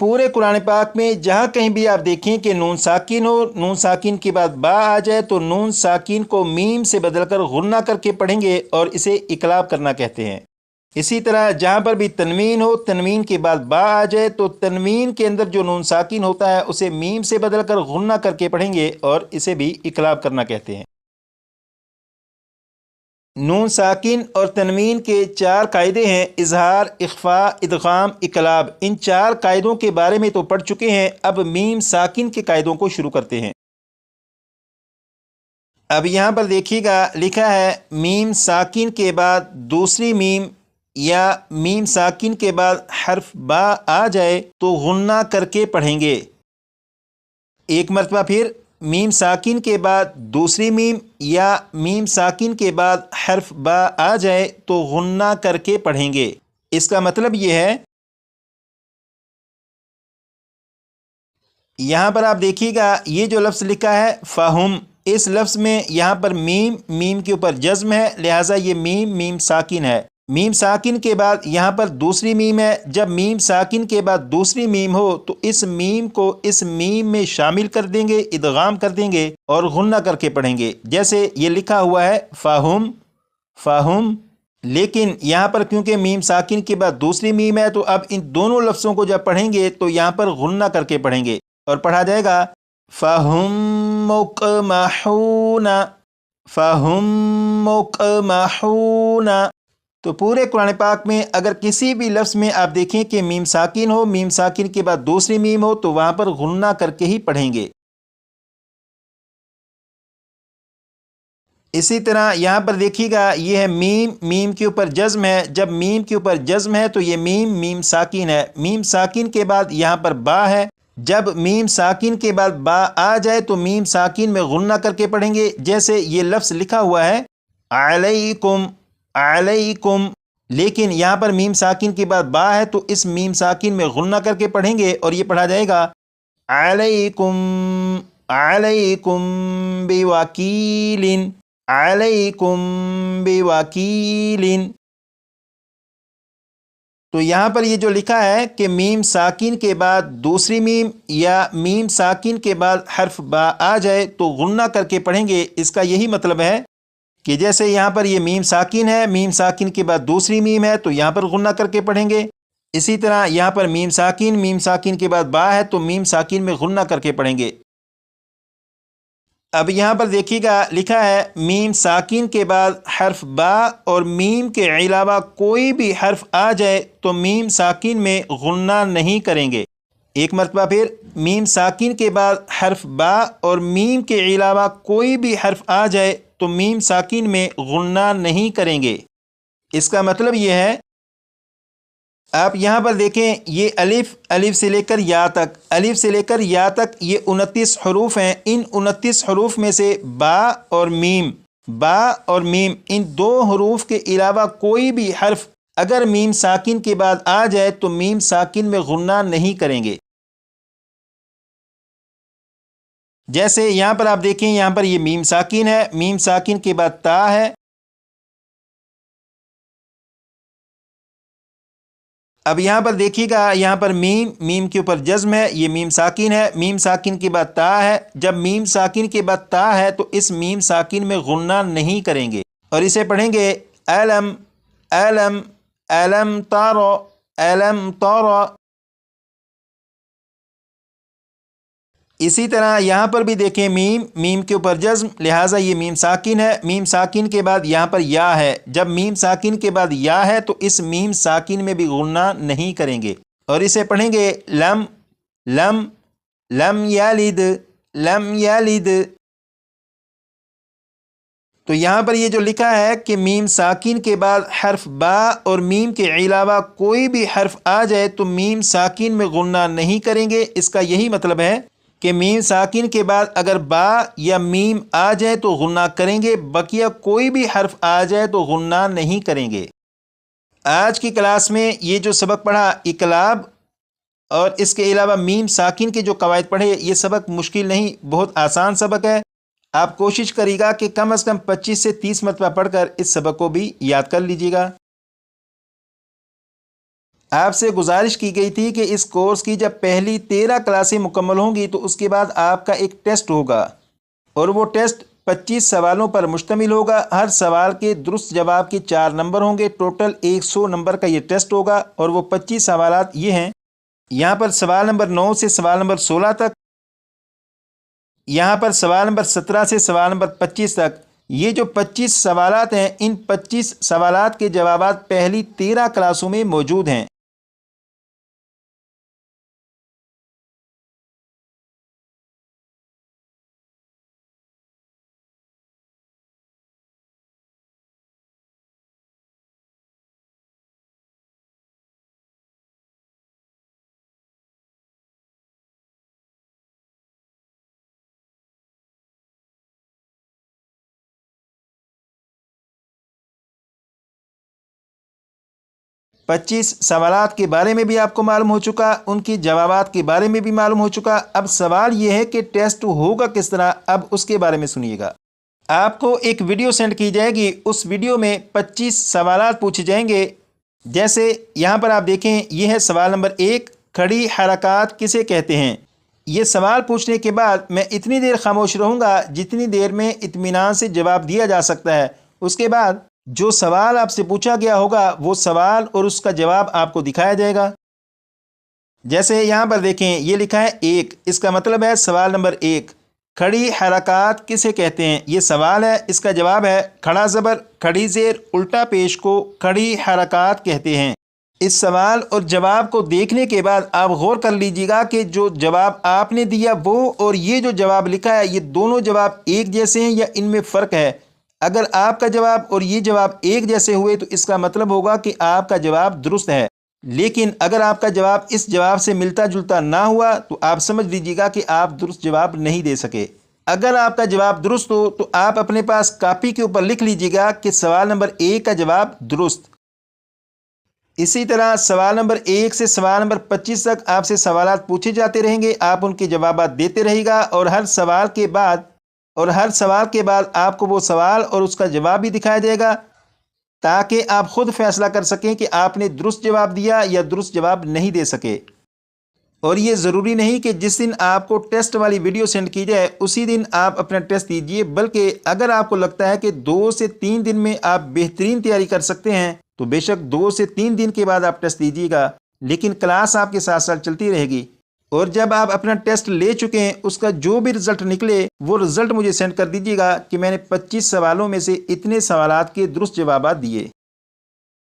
پورے قرآن پاک میں جہاں کہیں بھی آپ دیکھیں کہ نون ساکن ہو، نون ساکن کے بعد با آ جائے تو نون ساکن کو میم سے بدل کر غنہ کر کے پڑھیں گے اور اسے اقلاب کرنا کہتے ہیں۔ اسی طرح جہاں پر بھی تنوین ہو، تنوین کے بعد با آ جائے تو تنوین کے اندر جو نون ساکن ہوتا ہے اسے میم سے بدل کر غنہ کر کے پڑھیں گے اور اسے بھی اقلاب کرنا کہتے ہیں۔ نون ساکن اور تنوین کے 4 قاعدے ہیں: اظہار، اخفاء، ادغام، اقلاب۔ ان 4 قاعدوں کے بارے میں تو پڑھ چکے ہیں، اب میم ساکن کے قاعدوں کو شروع کرتے ہیں۔ اب یہاں پر دیکھیے گا لکھا ہے میم ساکن کے بعد دوسری میم یا میم ساکن کے بعد حرف با آ جائے تو غنہ کر کے پڑھیں گے۔ ایک مرتبہ پھر میم ساکن کے بعد دوسری میم یا میم ساکن کے بعد حرف با آ جائے تو غنہ کر کے پڑھیں گے۔ اس کا مطلب یہ ہے، یہاں پر آپ دیکھیے گا یہ جو لفظ لکھا ہے فہم، اس لفظ میں یہاں پر میم کے اوپر جزم ہے، لہٰذا یہ میم ساکن ہے۔ میم ساکن کے بعد یہاں پر دوسری میم ہے، جب میم ساکن کے بعد دوسری میم ہو تو اس میم کو اس میم میں شامل کر دیں گے، ادغام کر دیں گے اور غنہ کر کے پڑھیں گے، جیسے یہ لکھا ہوا ہے فہم۔ لیکن یہاں پر کیونکہ میم ساکن کے بعد دوسری میم ہے تو اب ان دونوں لفظوں کو جب پڑھیں گے تو یہاں پر غنہ کر کے پڑھیں گے اور پڑھا جائے گا فَهُمْ مُقْمَحُونَ۔ تو پورے قرآن پاک میں اگر کسی بھی لفظ میں آپ دیکھیں کہ میم ساکن ہو، میم ساکن کے بعد دوسری میم ہو تو وہاں پر غنہ کر کے ہی پڑھیں گے۔ اسی طرح یہاں پر دیکھیے گا یہ ہے میم کے اوپر جزم ہے، جب میم کے اوپر جزم ہے تو یہ میم ساکن ہے۔ میم ساکن کے بعد یہاں پر با ہے، جب میم ساکن کے بعد با آ جائے تو میم ساکن میں غنہ کر کے پڑھیں گے، جیسے یہ لفظ لکھا ہوا ہے علیکم، لیکن یہاں پر میم ساکن کے بعد با ہے تو اس میم ساکن میں غنہ کر کے پڑھیں گے اور یہ پڑھا جائے گا علیکم بوکیل۔ تو یہاں پر یہ جو لکھا ہے کہ میم ساکن کے بعد دوسری میم یا میم ساکن کے بعد حرف با آ جائے تو غنہ کر کے پڑھیں گے، اس کا یہی مطلب ہے کہ جیسے یہاں پر یہ میم ساکن ہے، میم ساکن کے بعد دوسری میم ہے تو یہاں پر غنہ کر کے پڑھیں گے، اسی طرح یہاں پر میم ساکن کے بعد با ہے تو میم ساکن میں غنہ کر کے پڑھیں گے۔ اب یہاں پر دیکھیے گا لکھا ہے میم ساکن کے بعد حرف با اور میم کے علاوہ کوئی بھی حرف آ جائے تو میم ساکن میں غنہ نہیں کریں گے۔ ایک مرتبہ پھر میم ساکن کے بعد حرف با اور میم کے علاوہ کوئی بھی حرف آ جائے تو میم ساکن میں غنہ نہیں کریں گے۔ اس کا مطلب یہ ہے، آپ یہاں پر دیکھیں یہ الف سے لے کر یا تک یہ 29 حروف ہیں، ان 29 حروف میں سے با اور میم ان 2 حروف کے علاوہ کوئی بھی حرف اگر میم ساکن کے بعد آ جائے تو میم ساکن میں غنہ نہیں کریں گے۔ جیسے یہاں پر آپ دیکھیں یہاں پر یہ میم ساکن ہے، میم ساکن کے بعد تا ہے، اب یہاں پر دیکھیے گا یہاں پر میم کے اوپر جزم ہے، یہ میم ساکن ہے، میم ساکن کے بعد تا ہے، جب میم ساکن کے بعد تا ہے تو اس میم ساکن میں غنہ نہیں کریں گے اور اسے پڑھیں گے علم تارو۔ اسی طرح یہاں پر بھی دیکھیں میم کے اوپر جزم، لہٰذا یہ میم ساکن ہے، میم ساکن کے بعد یہاں پر یا ہے، جب میم ساکن کے بعد یا ہے تو اس میم ساکن میں بھی غنہ نہیں کریں گے اور اسے پڑھیں گے لم یلد۔ تو یہاں پر یہ جو لکھا ہے کہ میم ساکن کے بعد حرف با اور میم کے علاوہ کوئی بھی حرف آ جائے تو میم ساکن میں غنہ نہیں کریں گے، اس کا یہی مطلب ہے کہ میم ساکن کے بعد اگر با یا میم آ جائے تو غنہ کریں گے، بقیہ کوئی بھی حرف آ جائے تو غنہ نہیں کریں گے۔ آج کی کلاس میں یہ جو سبق پڑھا اقلاب اور اس کے علاوہ میم ساکن کے جو قواعد پڑھے، یہ سبق مشکل نہیں، بہت آسان سبق ہے۔ آپ کوشش کریے گا کہ کم از کم 25 سے 30 مرتبہ پڑھ کر اس سبق کو بھی یاد کر لیجیے گا۔ آپ سے گزارش کی گئی تھی کہ اس کورس کی جب پہلی 13 کلاسیں مکمل ہوں گی تو اس کے بعد آپ کا ایک ٹیسٹ ہوگا، اور وہ ٹیسٹ 25 سوالوں پر مشتمل ہوگا۔ ہر سوال کے درست جواب کے 4 نمبر ہوں گے۔ ٹوٹل 100 نمبر کا یہ ٹیسٹ ہوگا، اور وہ 25 سوالات یہ ہیں۔ یہاں پر سوال نمبر 9 سے سوال نمبر 16 تک، یہاں پر سوال نمبر 17 سے سوال نمبر 25 تک۔ یہ جو 25 سوالات ہیں، ان 25 سوالات کے جوابات پہلی 13 کلاسوں میں موجود ہیں۔ پچیس سوالات کے بارے میں بھی آپ کو معلوم ہو چکا، ان کی جوابات کے بارے میں بھی معلوم ہو چکا۔ اب سوال یہ ہے کہ ٹیسٹ ہوگا کس طرح، اب اس کے بارے میں سنیے گا۔ آپ کو ایک ویڈیو سینڈ کی جائے گی، اس ویڈیو میں 25 سوالات پوچھے جائیں گے۔ جیسے یہاں پر آپ دیکھیں، یہ ہے سوال نمبر 1، کھڑی حرکات کسے کہتے ہیں؟ یہ سوال پوچھنے کے بعد میں اتنی دیر خاموش رہوں گا جتنی دیر میں اطمینان سے جواب دیا جا سکتا ہے۔ اس کے بعد جو سوال آپ سے پوچھا گیا ہوگا وہ سوال اور اس کا جواب آپ کو دکھایا جائے گا۔ جیسے یہاں پر دیکھیں، یہ لکھا ہے 1، اس کا مطلب ہے سوال نمبر 1، کھڑی حرکات کسے کہتے ہیں؟ یہ سوال ہے، اس کا جواب ہے کھڑا زبر، کھڑی زیر، الٹا پیش کو کھڑی حرکات کہتے ہیں۔ اس سوال اور جواب کو دیکھنے کے بعد آپ غور کر لیجیے گا کہ جو جواب آپ نے دیا وہ اور یہ جو جواب لکھا ہے، یہ دونوں جواب ایک جیسے ہیں یا ان میں فرق ہے۔ اگر آپ کا جواب اور یہ جواب ایک جیسے ہوئے تو اس کا مطلب ہوگا کہ آپ کا جواب درست ہے، لیکن اگر آپ کا جواب اس جواب سے ملتا جلتا نہ ہوا تو آپ سمجھ لیجیے گا کہ آپ درست جواب نہیں دے سکے۔ اگر آپ کا جواب درست ہو تو آپ اپنے پاس کاپی کے اوپر لکھ لیجیے گا کہ سوال نمبر 1 کا جواب درست۔ اسی طرح سوال نمبر 1 سے سوال نمبر 25 تک آپ سے سوالات پوچھے جاتے رہیں گے، آپ ان کے جوابات دیتے رہے گا، اور ہر سوال کے بعد آپ کو وہ سوال اور اس کا جواب بھی دکھایا جائے گا، تاکہ آپ خود فیصلہ کر سکیں کہ آپ نے درست جواب دیا یا درست جواب نہیں دے سکے۔ اور یہ ضروری نہیں کہ جس دن آپ کو ٹیسٹ والی ویڈیو سینڈ کی جائے اسی دن آپ اپنا ٹیسٹ دیجیے، بلکہ اگر آپ کو لگتا ہے کہ 2 سے 3 دن میں آپ بہترین تیاری کر سکتے ہیں تو بے شک 2 سے 3 دن کے بعد آپ ٹیسٹ دیجیے گا، لیکن کلاس آپ کے ساتھ ساتھ چلتی رہے گی۔ اور جب آپ اپنا ٹیسٹ لے چکے ہیں، اس کا جو بھی رزلٹ نکلے وہ رزلٹ مجھے سینڈ کر دیجیے گا کہ میں نے 25 سوالوں میں سے اتنے سوالات کے درست جوابات دیے۔